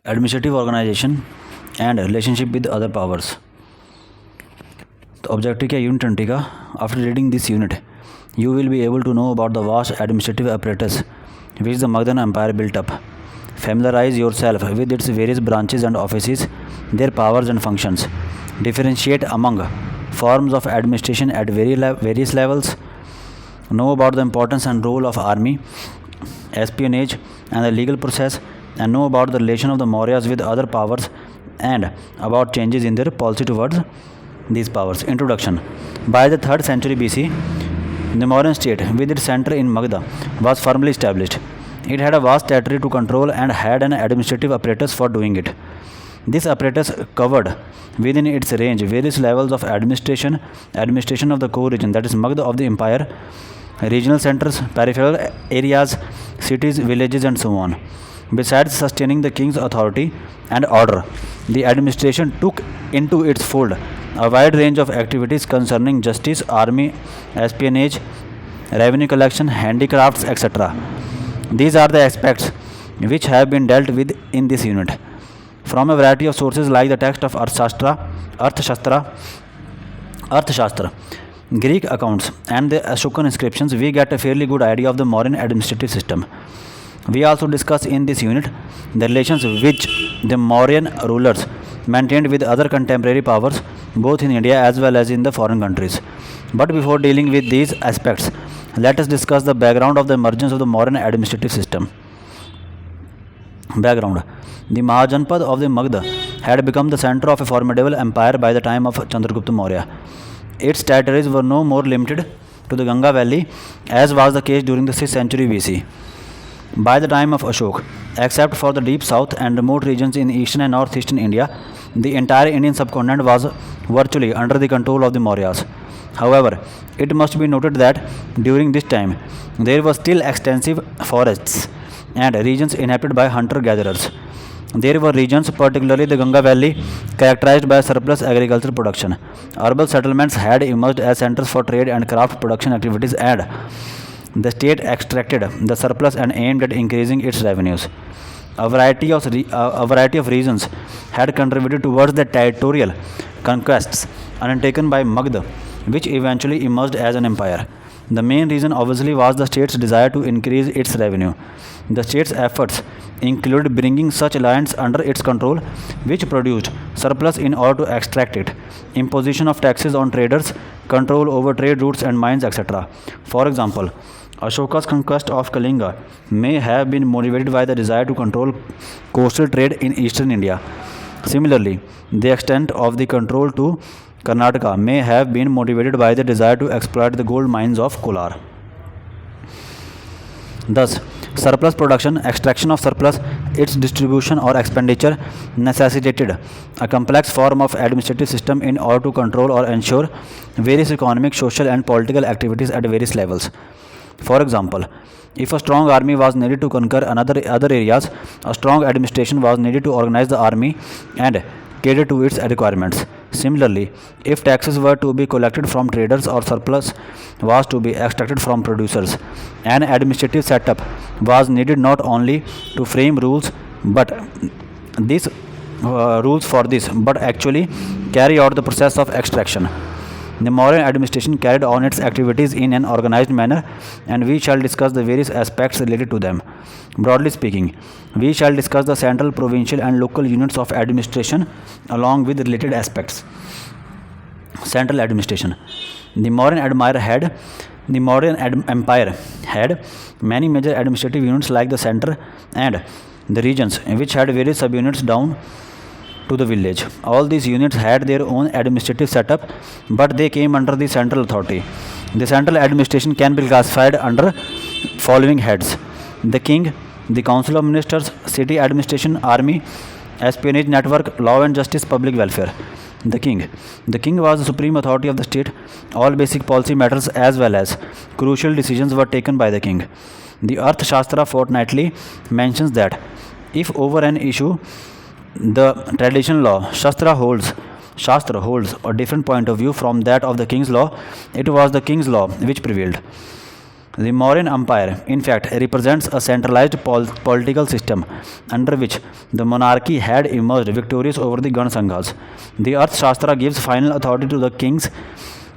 Administrative organization and relationship with other powers. तो objective क्या unit 20 का. After reading this unit you will be able to know about the vast administrative apparatus which the Magadhan Empire built up. Familiarize yourself with its various branches and offices, their powers and functions. Differentiate among forms of administration at various levels. Know about the importance and role of army, espionage, and the legal process, and know about the relation of the Mauryas with other powers and about changes in their policy towards these powers. Introduction. By the 3rd century BC, the Mauryan state, with its center in Magadha, was firmly established. It had a vast territory to control and had an administrative apparatus for doing it. This apparatus covered within its range various levels of administration of the core region, that is Magadha of the empire, regional centers, peripheral areas, cities, villages, and so on. Besides sustaining the king's authority and order, the administration took into its fold a wide range of activities concerning justice, army, espionage, revenue collection, handicrafts, etc. These are the aspects which have been dealt with in this unit. From a variety of sources like the text of Arthashastra, Greek accounts, and the Ashokan inscriptions, we get a fairly good idea of the Mauryan administrative system. We also discuss in this unit the relations which the Mauryan rulers maintained with other contemporary powers both in India as well as in the foreign countries. But before dealing with these aspects, let us discuss the background of the emergence of the Mauryan administrative system. Background. The Mahajanpad of the Magadha had become the center of a formidable empire by the time of Chandragupta Maurya. Its territories were no more limited to the Ganga valley as was the case during the 6th century BC. By the time of Ashok, except for the deep south and remote regions in eastern and northeastern India, the entire Indian subcontinent was virtually under the control of the Mauryas. However, it must be noted that during this time, there were still extensive forests and regions inhabited by hunter-gatherers. There were regions, particularly the Ganga Valley, characterized by surplus agricultural production. Urban settlements had emerged as centers for trade and craft production activities, and the state extracted the surplus and aimed at increasing its revenues. A variety of reasons had contributed towards the territorial conquests undertaken by Magadha, which eventually emerged as an empire. The main reason obviously was the state's desire to increase its revenue. The state's efforts included bringing such lands under its control, which produced surplus in order to extract it, imposition of taxes on traders, control over trade routes and mines, etc. For example, Ashoka's conquest of Kalinga may have been motivated by the desire to control coastal trade in eastern India. Similarly, the extent of the control to Karnataka may have been motivated by the desire to exploit the gold mines of Kolar. Thus, surplus production, extraction of surplus, its distribution or expenditure necessitated a complex form of administrative system in order to control or ensure various economic, social, and political activities at various levels. For example, if a strong army was needed to conquer other areas, a strong administration was needed to organize the army and cater to its requirements. Similarly, if taxes were to be collected from traders or surplus was to be extracted from producers, an administrative setup was needed not only to frame rules but actually carry out the process of extraction. The Mauryan administration carried on its activities in an organized manner, and we shall discuss the various aspects related to them. Broadly speaking, we shall discuss the central, provincial, and local units of administration along with related aspects. Central administration. The Mauryan Empire had many major administrative units like the center and the regions, which had various subunits down to the village. All these units had their own administrative setup, but they came under the central authority. The central administration can be classified under following heads: the king, the council of ministers, city administration, army, espionage network, law and justice, public welfare. The king. The king was the supreme authority of the state. All basic policy matters as well as crucial decisions were taken by the king. The Arthashastra fortnightly mentions that if over an issue the traditional law Shastra holds a different point of view from that of the king's law, it was the king's law which prevailed. The Mauryan Empire, in fact, represents a centralized political system under which the monarchy had emerged victorious over the Ganasanghas. The Arthashastra gives final authority to the kings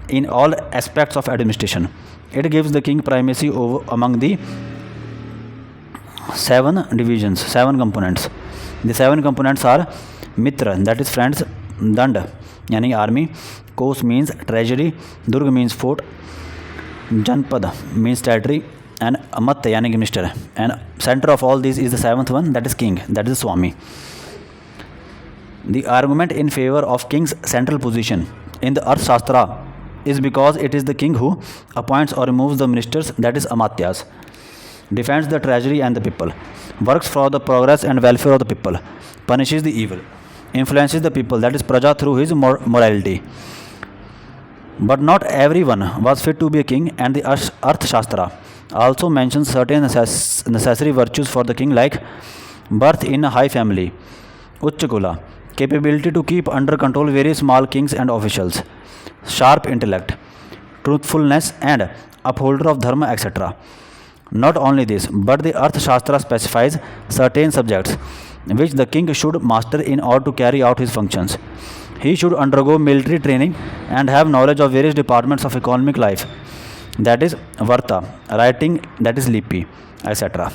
in all aspects of administration. It gives the king primacy among the 7 divisions, 7 components. The 7 components are Mitra, that is friends, Dand, yani army, Kos means treasury, Durg means fort, Janpad means territory, and Amat yani minister. And center of all these is the 7th one, that is king, that is the Swami. The argument in favor of king's central position in the Arthashastra is because it is the king who appoints or removes the ministers, that is Amatyas, defends the treasury and the people, works for the progress and welfare of the people, punishes the evil, influences the people, that is Praja, through his morality. But not everyone was fit to be a king, and the Arthashastra also mentions certain necessary virtues for the king, like birth in a high family, Uchchakula, capability to keep under control very small kings and officials, sharp intellect, truthfulness, and upholder of dharma, etc. Not only this, but the Arthashastra specifies certain subjects which the king should master in order to carry out his functions. He should undergo military training and have knowledge of various departments of economic life, that is Varta, writing, that is Lipi, etc.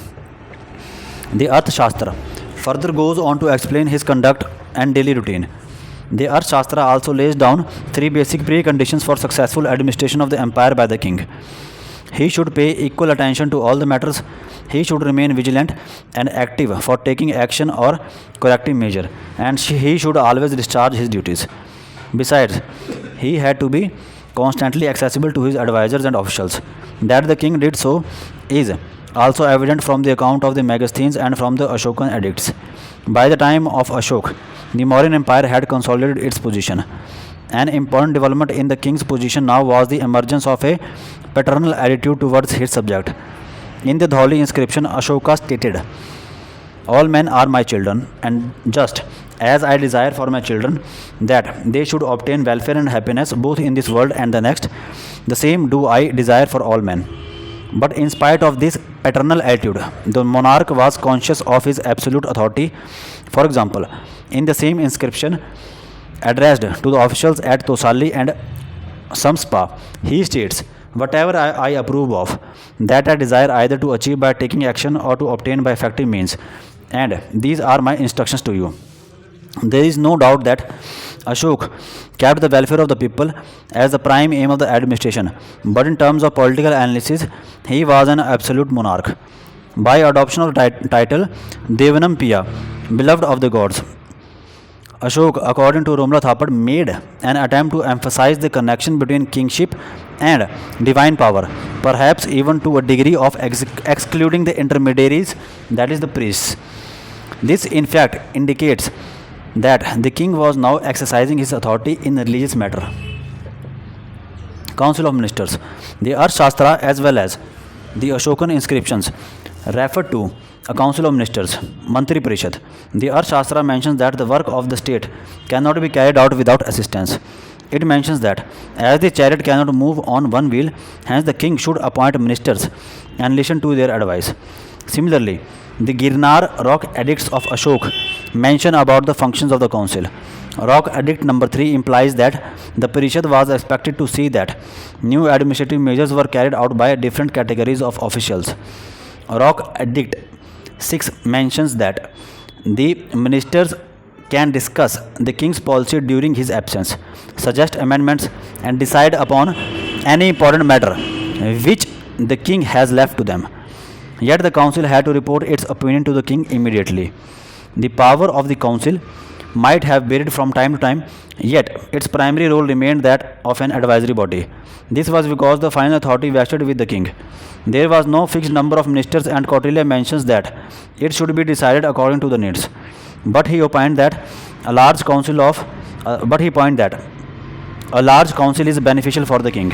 The Arthashastra further goes on to explain his conduct and daily routine. The Arthashastra also lays down 3 basic preconditions for successful administration of the empire by the king. He should pay equal attention to all the matters. He should remain vigilant and active for taking action or corrective measure, and he should always discharge his duties. Besides, he had to be constantly accessible to his advisors and officials. That the king did so is also evident from the account of the Megasthenes and from the Ashokan edicts. By the time of Ashok, the Mauryan Empire had consolidated its position. An important development in the king's position now was the emergence of a paternal attitude towards his subject. In the Dhauli inscription, Ashoka stated, "All men are my children, and just as I desire for my children that they should obtain welfare and happiness both in this world and the next, the same do I desire for all men." But in spite of this paternal attitude, the monarch was conscious of his absolute authority. For example, in the same inscription addressed to the officials at Tosali and Samspa, he states, "Whatever I approve of, that I desire either to achieve by taking action or to obtain by effective means, and these are my instructions to you." There is no doubt that Ashok kept the welfare of the people as the prime aim of the administration, but in terms of political analysis, he was an absolute monarch. By adoption of the title Devanam Piya, beloved of the gods, Ashok, according to Romla Thapar, made an attempt to emphasize the connection between kingship and divine power, perhaps even to a degree of excluding the intermediaries, that is the priests. This in fact indicates that the king was now exercising his authority in religious matter. Council of Ministers. The Arthashastra as well as the Ashokan inscriptions refer to a council of ministers, Mantri Parishad. The Arthashastra mentions that the work of the state cannot be carried out without assistance. It mentions that as the chariot cannot move on one wheel, hence the king should appoint ministers and listen to their advice. Similarly, the Girnar Rock Edicts of Ashok mention about the functions of the council. Rock Edict number 3 implies that the Parishad was expected to see that new administrative measures were carried out by different categories of officials. Rock Edict 6 mentions that the ministers can discuss the king's policy during his absence, suggest amendments, and decide upon any important matter which the king has left to them. Yet the council had to report its opinion to the king immediately. The power of the council might have varied from time to time, yet its primary role remained that of an advisory body. This was because the final authority vested with the king. There was no fixed number of ministers, and Kautilya mentions that it should be decided according to the needs. But he opined that a large council is beneficial for the king.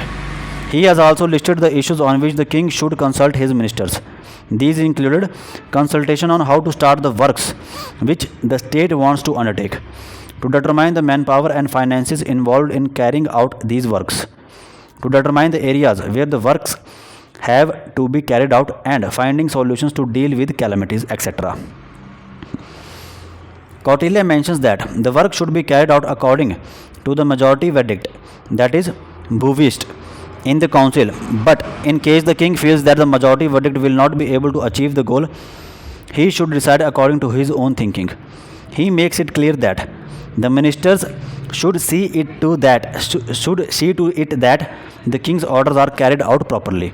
He has also listed the issues on which the king should consult his ministers. These included consultation on how to start the works which the state wants to undertake, to determine the manpower and finances involved in carrying out these works, to determine the areas where the works have to be carried out and finding solutions to deal with calamities, etc. Kautilya mentions that the work should be carried out according to the majority verdict, that is, Bhuvist, in the council, but in case the king feels that the majority verdict will not be able to achieve the goal, he should decide according to his own thinking. He makes it clear that the ministers should see to it that the king's orders are carried out properly.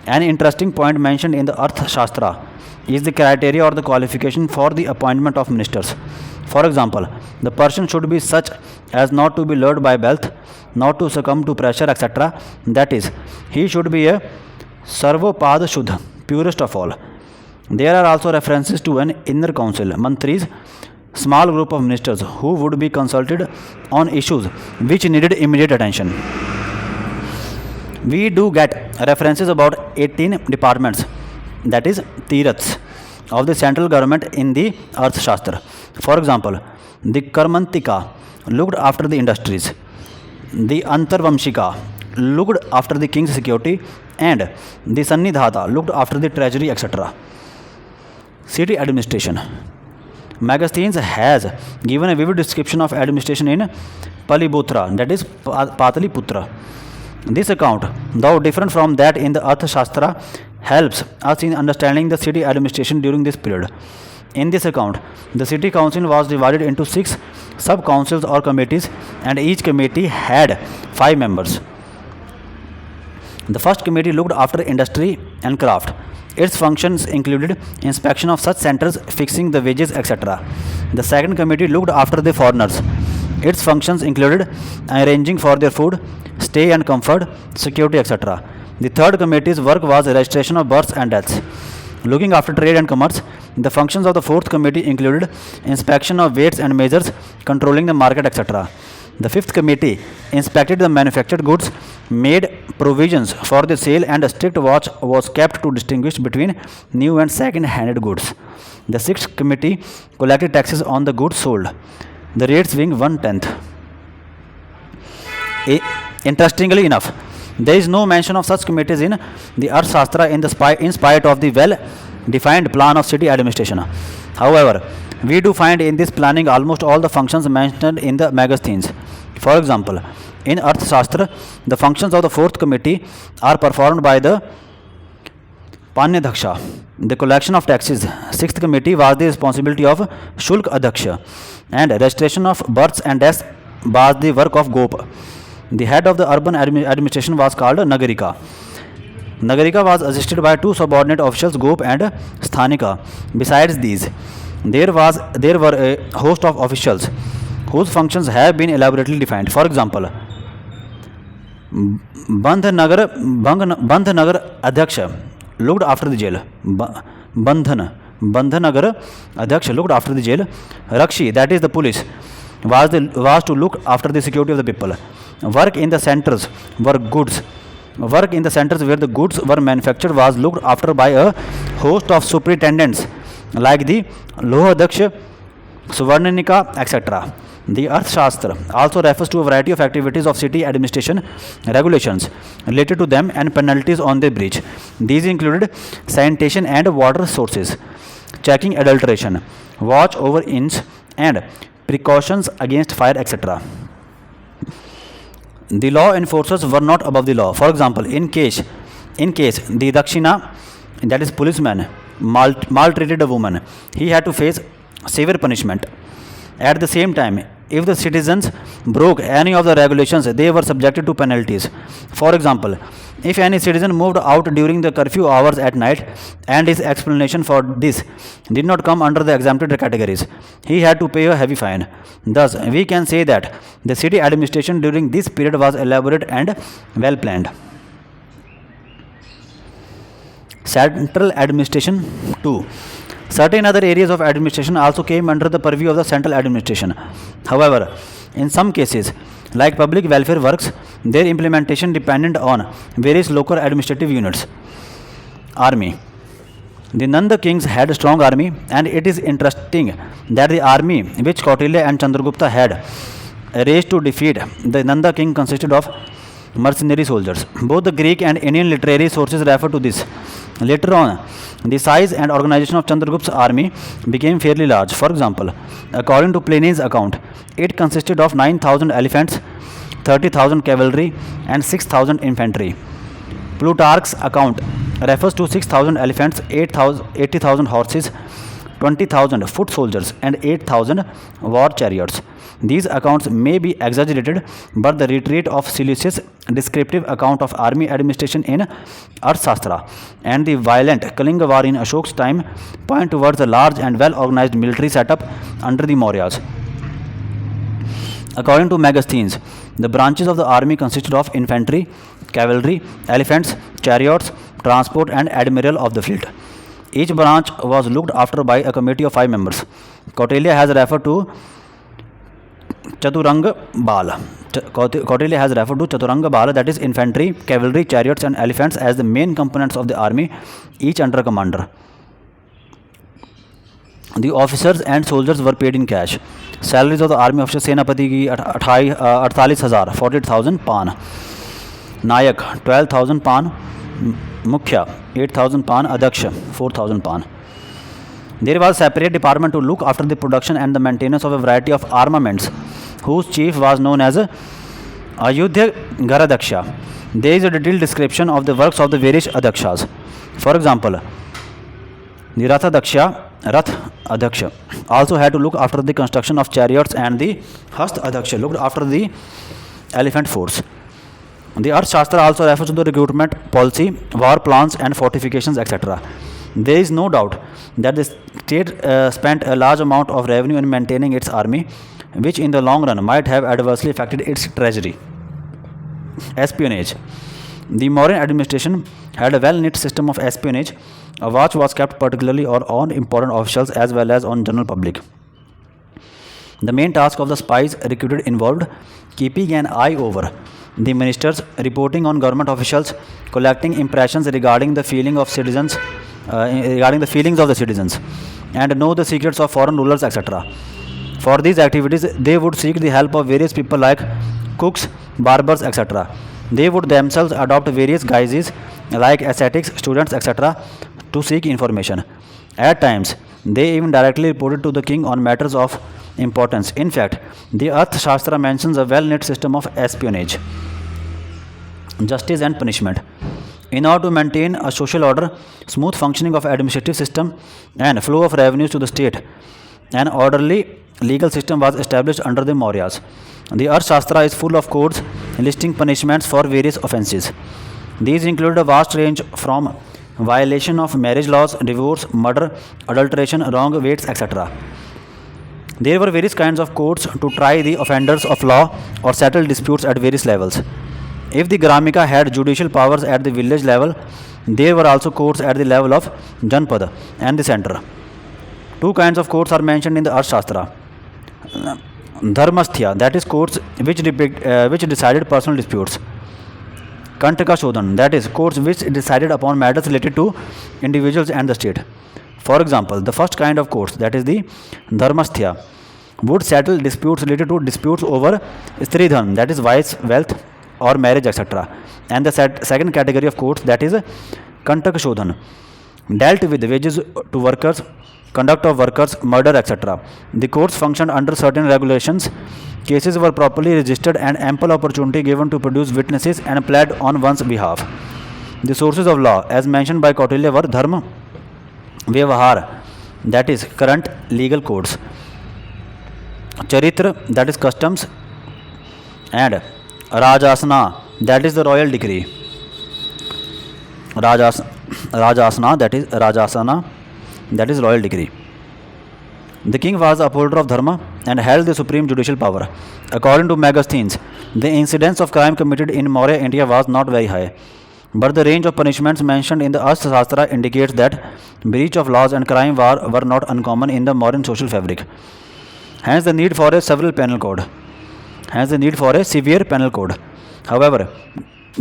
An interesting point mentioned in the Arth Shastra is the criteria or the qualification for the appointment of ministers. For example, the person should be such as not to be lured by wealth, not to succumb to pressure, etc. That is, he should be a Sarvopad Shuddha, purest of all. There are also references to an inner council, mantris, small group of ministers who would be consulted on issues which needed immediate attention. We do get references about 18 departments, that is, Tiraths, of the central government in the Arth Shastra. For example, the Karmantika looked after the industries, the Antarvamshika looked after the king's security, and the Sannidhata looked after the treasury, etc. City administration. Megasthenes has given a vivid description of administration in Paliputra, that is, Pataliputra. This account, though different from that in the Arth Shastra, helps us in understanding the city administration during this period. In this account, the city council was divided into 6 sub-councils or committees, and each committee had 5 members. The first committee looked after industry and craft. Its functions included inspection of such centers, fixing the wages, etc. The second committee looked after the foreigners. Its functions included arranging for their food, stay and comfort, security, etc. The third committee's work was registration of births and deaths. Looking after trade and commerce, the functions of the fourth committee included inspection of weights and measures, controlling the market, etc. The fifth committee inspected the manufactured goods, made provisions for the sale, and a strict watch was kept to distinguish between new and second-handed goods. The sixth committee collected taxes on the goods sold, the rates being 1/10. Interestingly enough, there is no mention of such committees in the Arth Shastra in spite of the well-defined plan of city administration. However, we do find in this planning almost all the functions mentioned in the Megasthenes. For example, in Arth Shastra, the functions of the fourth committee are performed by the Panyadaksha, the collection of taxes. Sixth committee was the responsibility of Shulk Adaksha, and registration of births and deaths was the work of Gop. The head of the urban administration was called Nagarika. Nagarika was assisted by 2 subordinate officials, Gop and Sthanika. Besides these, there were a host of officials whose functions have been elaborately defined. For example, Bandhanagar Adhyaksha looked after the jail. Bandhanagar Adhyaksha looked after the jail. Rakshi, that is the police, was to look after the security of the people. Work in the centers where the goods were manufactured was looked after by a host of superintendents like the Lohadaksha, Suvarnanika, etc. The Arth Shastra also refers to a variety of activities of city administration, regulations related to them, and penalties on their breach. These included sanitation and water sources, checking adulteration, watch over inns, and precautions against fire, etc. The law enforcers were not above the law. For example, in case the Dakshina, that is policeman, maltreated a woman, he had to face severe punishment. At the same time, if the citizens broke any of the regulations, they were subjected to penalties. For example, if any citizen moved out during the curfew hours at night and his explanation for this did not come under the exempted categories, he had to pay a heavy fine. Thus, we can say that the city administration during this period was elaborate and well planned. Central administration 2. Certain other areas of administration also came under the purview of the central administration. However, in some cases, like public welfare works, their implementation depended on various local administrative units. Army. The Nanda kings had a strong army, and it is interesting that the army which Kautilya and Chandragupta had raised to defeat the Nanda king consisted of mercenary soldiers. Both the Greek and Indian literary sources refer to this. Later on, the size and organization of Chandragupta's army became fairly large. For example, according to Pliny's account, it consisted of 9,000 elephants, 30,000 cavalry, and 6,000 infantry. Plutarch's account refers to 6,000 elephants, 80,000 horses, 20,000 foot soldiers, and 8,000 war chariots. These accounts may be exaggerated, but the retreat of Seleucus' descriptive account of army administration in Arthashastra and the violent Kalinga war in Ashok's time point towards a large and well-organized military setup under the Mauryas. According to Megasthenes, the branches of the army consisted of infantry, cavalry, elephants, chariots, transport, and admiral of the fleet. Each branch was looked after by a committee of 5 members. Kautilya has referred to Chaturanga Bala. Kautilya has referred to Chaturanga Bala, that is infantry, cavalry, chariots, and elephants as the main components of the army, each under a commander. The officers and soldiers were paid in cash. Salaries of the army officers, सेनापति की 48,000 48,000 पान, नायक 12,000 पान, मुखिया 8,000 पान, अध्यक्ष 4,000 पान. There was a separate department to look after the production and the maintenance of a variety of armaments, whose chief was known as Ayodhya Garadaksha. There is a detailed description of the works of the various Adakshas. For example, the Rath Adaksha also had to look after the construction of chariots, and the Hast Adaksha looked after the elephant force. The Arthashastra also refers to the recruitment policy, war plans, and fortifications, etc. There is no doubt that the state spent a large amount of revenue in maintaining its army, which in the long run might have adversely affected its treasury. Espionage. The Mauryan administration had a well-knit system of espionage. A watch was kept particularly on important officials as well as on general public. The main task of the spies recruited involved keeping an eye over the ministers, reporting on government officials, collecting impressions regarding the feelings of the citizens, and know the secrets of foreign rulers, etc. For these activities, they would seek the help of various people like cooks, barbers, etc. They would themselves adopt various guises like ascetics, students, etc. to seek information. At times, they even directly reported to the king on matters of importance. In fact, the Arthashastra mentions a well-knit system of espionage, justice, and punishment. In order to maintain a social order, smooth functioning of administrative system, and flow of revenues to the state, an orderly legal system was established under the Mauryas. The Arthashastra is full of codes listing punishments for various offences. These include a vast range from violation of marriage laws, divorce, murder, adulteration, wrong weights, etc. There were various kinds of courts to try the offenders of law or settle disputes at various levels. If the Gramika had judicial powers at the village level, there were also courts at the level of Janpada and the center. Two kinds of courts are mentioned in the Arthashastra. Dharmasthya, that is courts which decided personal disputes. Kantaka Shodhan, that is courts which decided upon matters related to individuals and the state. For example, the first kind of courts, that is the Dharmasthya, would settle disputes related to disputes over Stridhan, that is wealth or marriage, etc. And the second category of courts, that is Kantaka Shodhan, dealt with wages to workers, conduct of workers, murder, etc. The courts functioned under certain regulations. Cases were properly registered and ample opportunity given to produce witnesses and plead on one's behalf. The sources of law, as mentioned by Kautilya, were Dharma, Vyavahar, that is current legal codes, Charitra, that is customs, and Rajasana, that is the royal decree. Rajasana, that is royal decree. The king was the upholder of dharma and held the supreme judicial power. According to Megasthenes, the incidence of crime committed in Maurya India was not very high, but the range of punishments mentioned in the Arthashastra indicates that breach of laws and crime were not uncommon in the Mauryan social fabric. Hence the need for a severe penal code. However,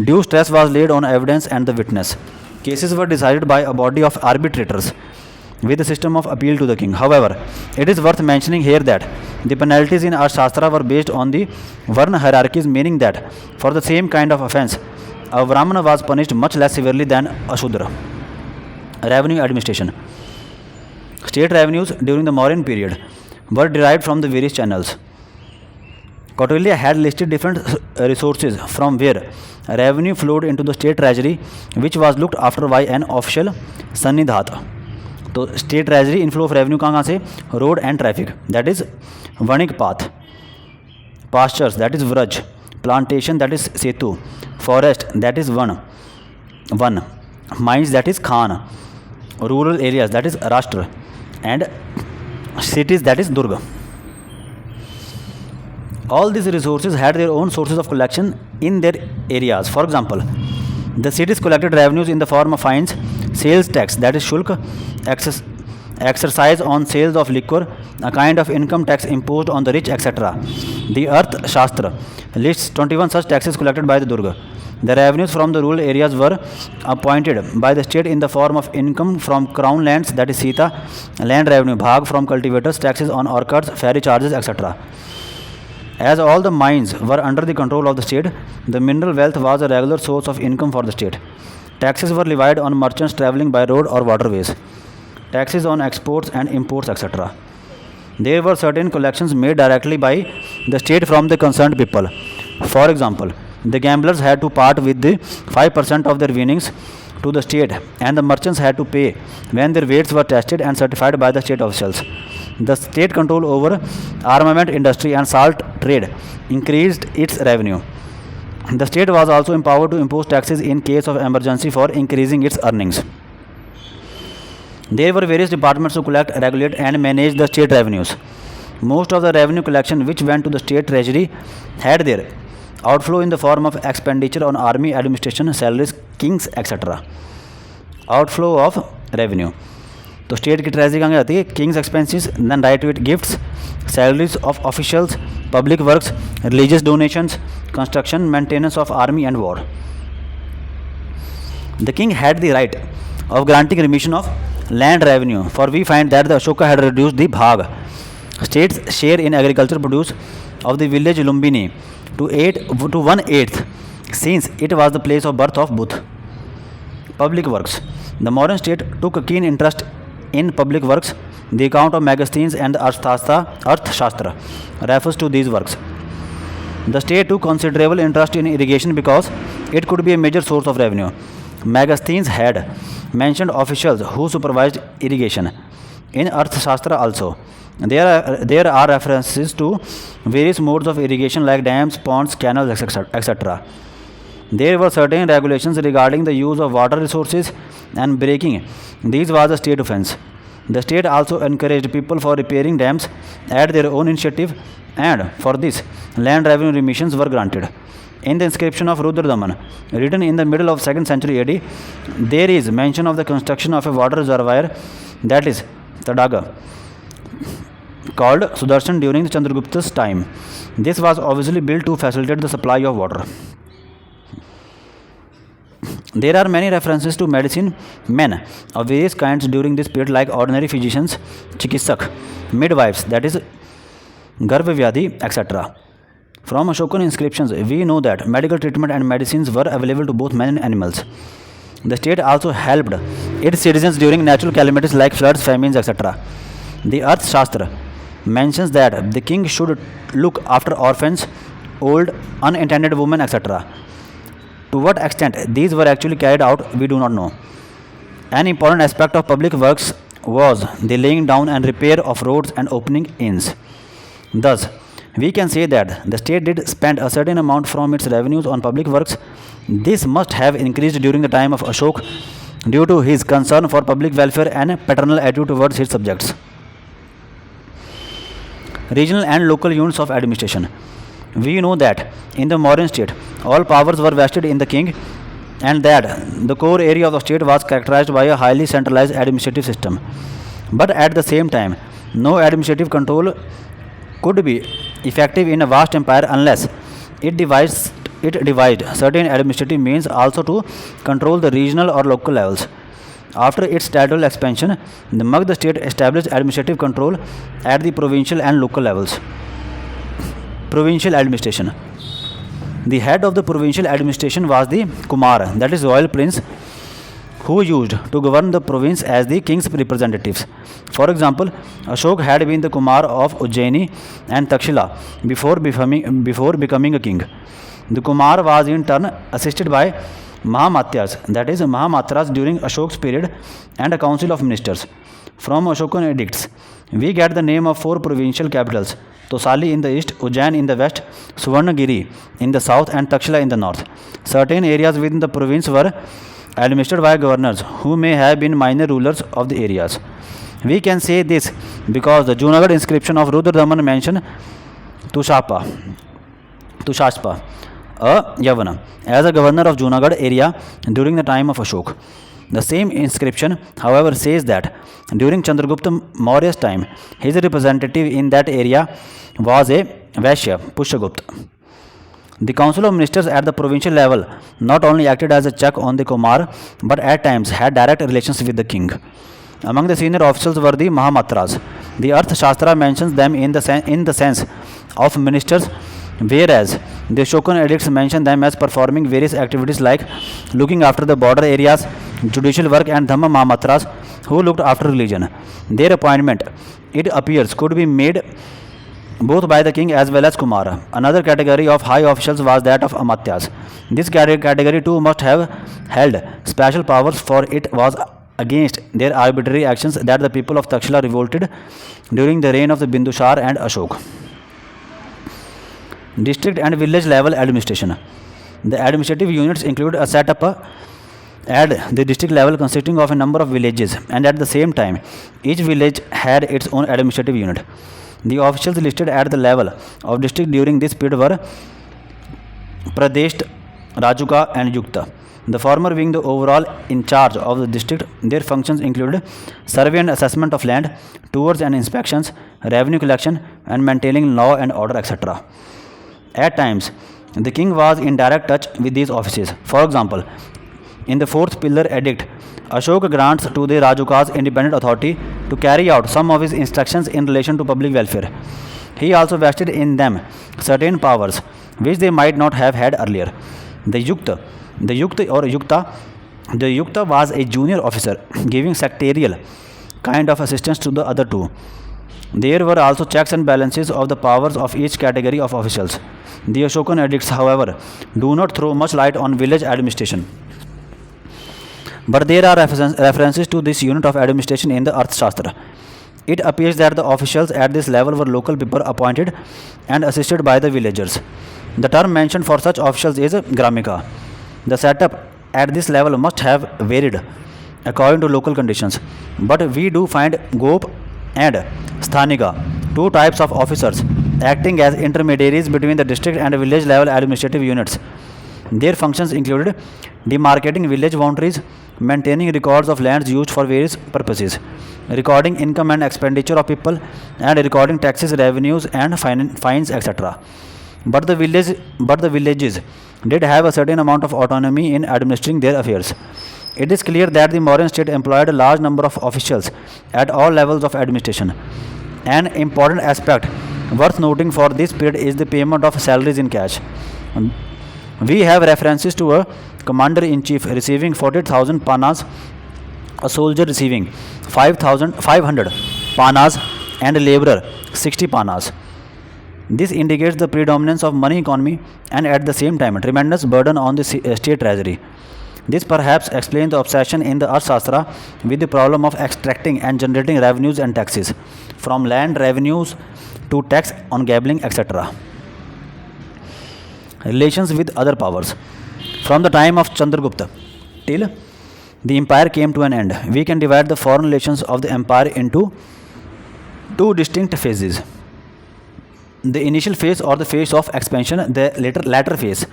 due stress was laid on evidence and the witness. Cases were decided by a body of arbitrators with a system of appeal to the king. However, it is worth mentioning here that The penalties in Arthashastra were based on the Varna hierarchies, meaning that for the same kind of offence, a Brahmana was punished much less severely than a Shudra. Revenue administration. State revenues during the Mauryan period were derived from the various channels. Kautilya had listed different resources from where revenue flowed into the state treasury, which was looked after by an official sannidhat. तो state treasury inflow of revenue कहाँ से? Road and traffic, that is vanik path, pastures that is vraj, plantation that is setu, forest that is van, mines that is khan, rural areas that is rashtra, and cities that is Durga. All these resources had their own sources of collection in their areas. For example, the cities collected revenues in the form of fines, sales tax that is shulk, exercise on sales of liquor, a kind of income tax imposed on the rich, etc. The Arth Shastra lists 21 such taxes collected by the Durga. The revenues from the rural areas were appointed by the state in the form of income from crown lands, that is Sita, land revenue, bhag from cultivators, taxes on orchards, ferry charges, etc. As all the mines were under the control of the state, the mineral wealth was a regular source of income for the state. Taxes were levied on merchants travelling by road or waterways, taxes on exports and imports, etc. There were certain collections made directly by the state from the concerned people. For example, the gamblers had to part with the 5% of their winnings to the state, and the merchants had to pay when their weights were tested and certified by the state officials. The state control over armament industry and salt trade increased its revenue. The state was also empowered to impose taxes in case of emergency for increasing its earnings. There were various departments to collect, regulate, and manage the state revenues. Most of the revenue collection which went to the state treasury had their outflow in the form of expenditure on army administration, salaries, kings, etc. Outflow of revenue. तो state की treasury कहाँ जाती है? King's expenses, then right to it gifts, salaries of officials, public works, religious donations, construction, maintenance of army and war. The king had the right of granting remission of land revenue, for we find that the Ashoka had reduced the bhag, state's share in agriculture produce of the village Lumbini to 1/8, since it was the place of birth of Buddha. Public works. The modern state took a keen interest in public works. The account of Megasthenes and the Arthashastra refers to these works. The state took considerable interest in irrigation because it could be a major source of revenue. Megasthenes had mentioned officials who supervised irrigation. In Arthashastra also, there are references to various modes of irrigation like dams, ponds, canals, etc. There were certain regulations regarding the use of water resources, and breaking these was a state offence. The state also encouraged people for repairing dams at their own initiative, and for this, land revenue remissions were granted. In the inscription of Rudradaman, written in the middle of 2nd century AD, there is mention of the construction of a water reservoir, that is Tadaga, called Sudarshan during the Chandragupta's time. This was obviously built to facilitate the supply of water. There are many references to medicine men of various kinds during this period, like ordinary physicians, chikitsak, midwives, that is Garbhavyadhi, etc. From Ashokan inscriptions, we know that medical treatment and medicines were available to both men and animals. The state also helped its citizens during natural calamities like floods, famines, etc. The Arthashastra mentions that the king should look after orphans, old, unintended women, etc. To what extent these were actually carried out, we do not know. An important aspect of public works was the laying down and repair of roads and opening inns. Thus, we can say that the state did spend a certain amount from its revenues on public works. This must have increased during the time of Ashok due to his concern for public welfare and paternal attitude towards his subjects. Regional and local units of administration. We know that in the modern state, all powers were vested in the king, and that the core area of the state was characterized by a highly centralized administrative system. But at the same time, no administrative control could be effective in a vast empire unless it devised certain administrative means also to control the regional or local levels. After its territorial expansion, the Magध state established administrative control at the provincial and local levels. Provincial administration. The head of the provincial administration was the Kumar, that is royal prince, who used to govern the province as the king's representatives. For example, Ashok had been the Kumar of Ujjaini and Takshila before becoming a king. The Kumar was in turn assisted by Mahamatyas, that is Mahamatras, during Ashok's period, and a council of ministers. From Ashokan edicts, we get the name of 4 provincial capitals: Tosali in the east, Ujjain in the west, Suvarnagiri in the south, and Takshila in the north. Certain areas within the province were administered by governors who may have been minor rulers of the areas. We can say this because the Junagadh inscription of Rudradaman mentioned Tushapa, a Yavana, as a governor of Junagadh area during the time of Ashok. The same inscription, however, says that during Chandragupta Maurya's time, his representative in that area was a Vaishya, Pushyagupta. The Council of Ministers at the provincial level not only acted as a check on the Kumar, but at times had direct relations with the king. Among the senior officials were the Mahamatras. The Arth Shastra mentions them in the sense of ministers, whereas the Ashokan edicts mention them as performing various activities like looking after the border areas, judicial work, and Dhamma Mahamatras, who looked after religion. Their appointment, it appears, could be made both by the king as well as Kumara. Another category of high officials was that of Amatyas. This category too must have held special powers, for it was against their arbitrary actions that the people of Takshila revolted during the reign of the Bindusar and Ashok. District and village level administration. The administrative units include a setup at the district level consisting of a number of villages, and at the same time each village had its own administrative unit. The officials listed at the level of district during this period were Pradesht, Rajuka, and Yukta. The former being the overall in charge of the district. Their functions included survey and assessment of land, tours and inspections, revenue collection, and maintaining law and order, etc. At times, the king was in direct touch with these offices. For example, in the 4th Pillar Edict, Ashoka grants to the Rajukas independent authority to carry out some of his instructions in relation to public welfare. He also vested in them certain powers which they might not have had earlier. The Yukta was a junior officer giving secretarial kind of assistance to the other two. There were also checks and balances of the powers of each category of officials. The Ashokan edicts, however, do not throw much light on village administration, but there are references to this unit of administration in the Arthashastra. It appears that the officials at this level were local people appointed and assisted by the villagers. The term mentioned for such officials is Gramika. The setup at this level must have varied according to local conditions, but we do find Gop and Sthanika, 2 types of officers, acting as intermediaries between the district and village level administrative units. Their functions included demarcating village boundaries, maintaining records of lands used for various purposes, recording income and expenditure of people, and recording taxes, revenues, and fines, etc. But the villages did have a certain amount of autonomy in administering their affairs. It is clear that the Mauryan state employed a large number of officials at all levels of administration. An important aspect worth noting for this period is the payment of salaries in cash. We have references to a commander-in-chief receiving 40,000 panas, a soldier receiving 500 panas, and a laborer 60 panas. This indicates the predominance of money economy and at the same time a tremendous burden on the state treasury. This perhaps explains the obsession in the Arthashastra with the problem of extracting and generating revenues and taxes, from land revenues to tax on gambling, etc. Relations with other powers. From the time of Chandragupta till the empire came to an end, we can divide the foreign relations of the empire into 2 distinct phases. The initial phase, or the phase of expansion, the latter phase,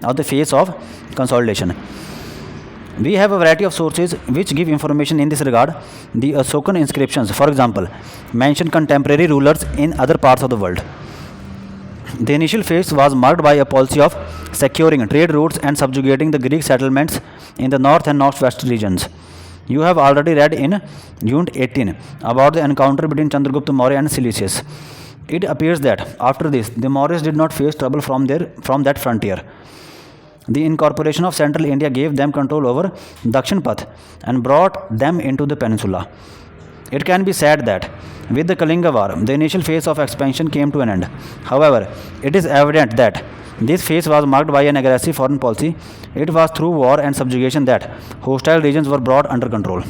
or the phase of consolidation. We have a variety of sources which give information in this regard. The Ashokan inscriptions, for example, mention contemporary rulers in other parts of the world. The initial phase was marked by a policy of securing trade routes and subjugating the Greek settlements in the north and northwest regions. You have already read in Unit 18 about the encounter between Chandragupta Maurya and Seleucus. It appears that after this, the Mauryas did not face trouble from that frontier. The incorporation of central India gave them control over Dakshin Path and brought them into the peninsula. It can be said that with the Kalinga War, the initial phase of expansion came to an end. However, it is evident that this phase was marked by an aggressive foreign policy. It was through war and subjugation that hostile regions were brought under control.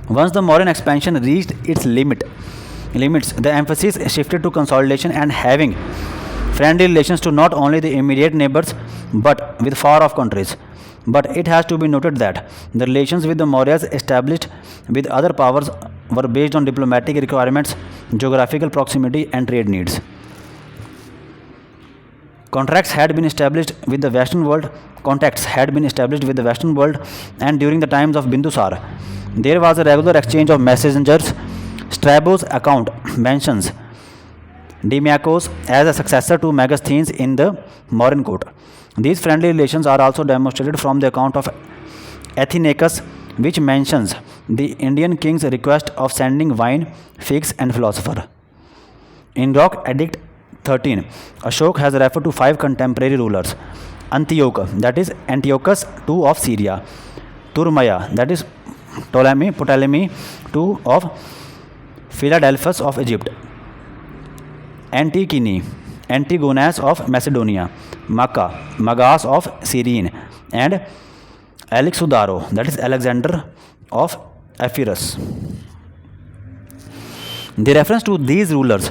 Once the Mauryan expansion reached its limits, the emphasis shifted to consolidation and having friendly relations to not only the immediate neighbors but with far-off countries. But it has to be noted that the relations with the Mauryas established with other powers were based on diplomatic requirements, geographical proximity, and trade needs. Contacts had been established with the Western world, and during the times of Bindusar, there was a regular exchange of messengers. Strabo's account mentions Demyakos as a successor to Megasthenes in the Mauryan court. These friendly relations are also demonstrated from the account of Athenacus, which mentions the Indian king's request of sending wine, figs, and philosopher. In Rock Edict 13, Ashok has referred to 5 contemporary rulers: Antiochus, that is Antiochus II of Syria; Turmaya, that is Ptolemy II of Philadelphus of Egypt; Antigonus of Macedonia; Magas of Cyrene; and Alexandro, that is Alexander of Epirus. The reference to these rulers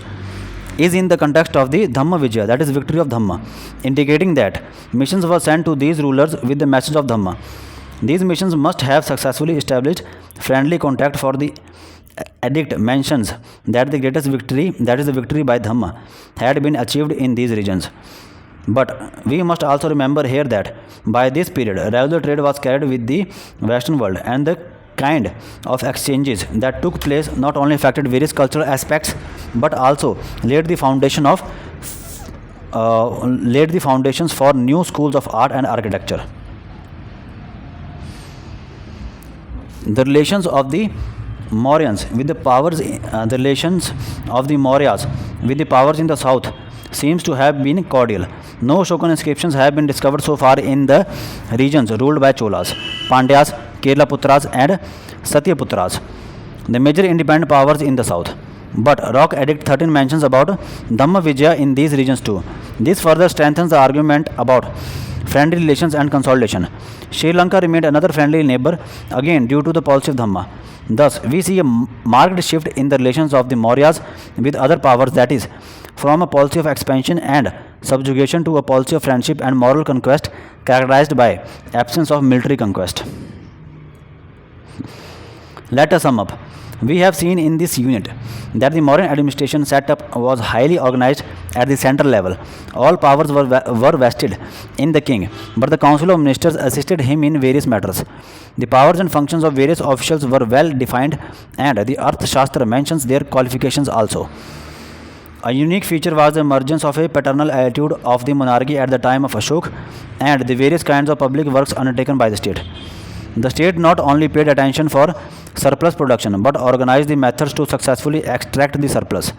is in the context of the Dhamma Vijaya, that is victory of Dhamma, indicating that missions were sent to these rulers with the message of Dhamma. These missions must have successfully established friendly contact, for the edict mentions that the greatest victory, that is the victory by Dhamma, had been achieved in these regions. But we must also remember here that by this period, regular trade was carried with the Western world, and the kind of exchanges that took place not only affected various cultural aspects but also laid the foundations for new schools of art and architecture. The relations of the Mauryans with the powers, the relations of the Mauryas with the powers in the south seems to have been cordial. No Ashokan inscriptions have been discovered so far in the regions ruled by Cholas, Pandyas, Kerala-putras, and Satyaputras, the major independent powers in the south. But Rock Edict 13 mentions about Dhamma Vijaya in these regions too. This further strengthens the argument about friendly relations and consolidation. Sri Lanka remained another friendly neighbor, again due to the policy of Dhamma. Thus, we see a marked shift in the relations of the Mauryas with other powers, that is, from a policy of expansion and subjugation to a policy of friendship and moral conquest characterized by absence of military conquest. Let us sum up. We have seen in this unit that the Mauryan administration setup was highly organized at the central level. All powers were vested in the king, but the council of ministers assisted him in various matters. The powers and functions of various officials were well defined, and the Arthashastra mentions their qualifications also. A unique feature was the emergence of a paternal attitude of the monarchy at the time of Ashok and the various kinds of public works undertaken by the state. The state not only paid attention for surplus production but organized the methods to successfully extract the surplus.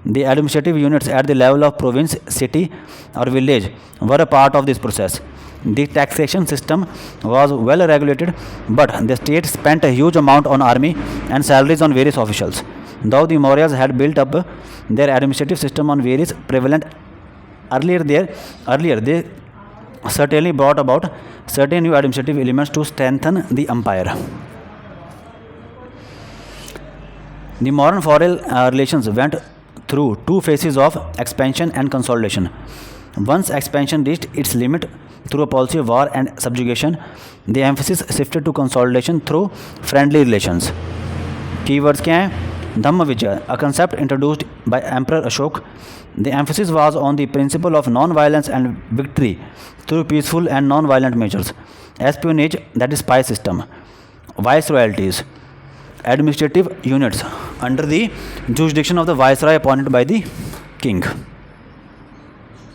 The administrative units at the level of province, city, or village were a part of this process. The taxation system was well regulated, but the state spent a huge amount on army and salaries on various officials. Though the Mauryas had built up their administrative system on various prevalent earlier, they certainly brought about certain new administrative elements to strengthen the empire. The modern foreign relations went through 2 phases of expansion and consolidation. Once expansion reached its limit through a policy of war and subjugation, the emphasis shifted to consolidation through friendly relations. Keywords क्या हैं? Dhamma Vijaya, a concept introduced by Emperor Ashok. The emphasis was on the principle of non-violence and victory through peaceful and non-violent measures. Espionage, that is spy system. Viceroyalties, administrative units under the jurisdiction of the viceroy appointed by the king.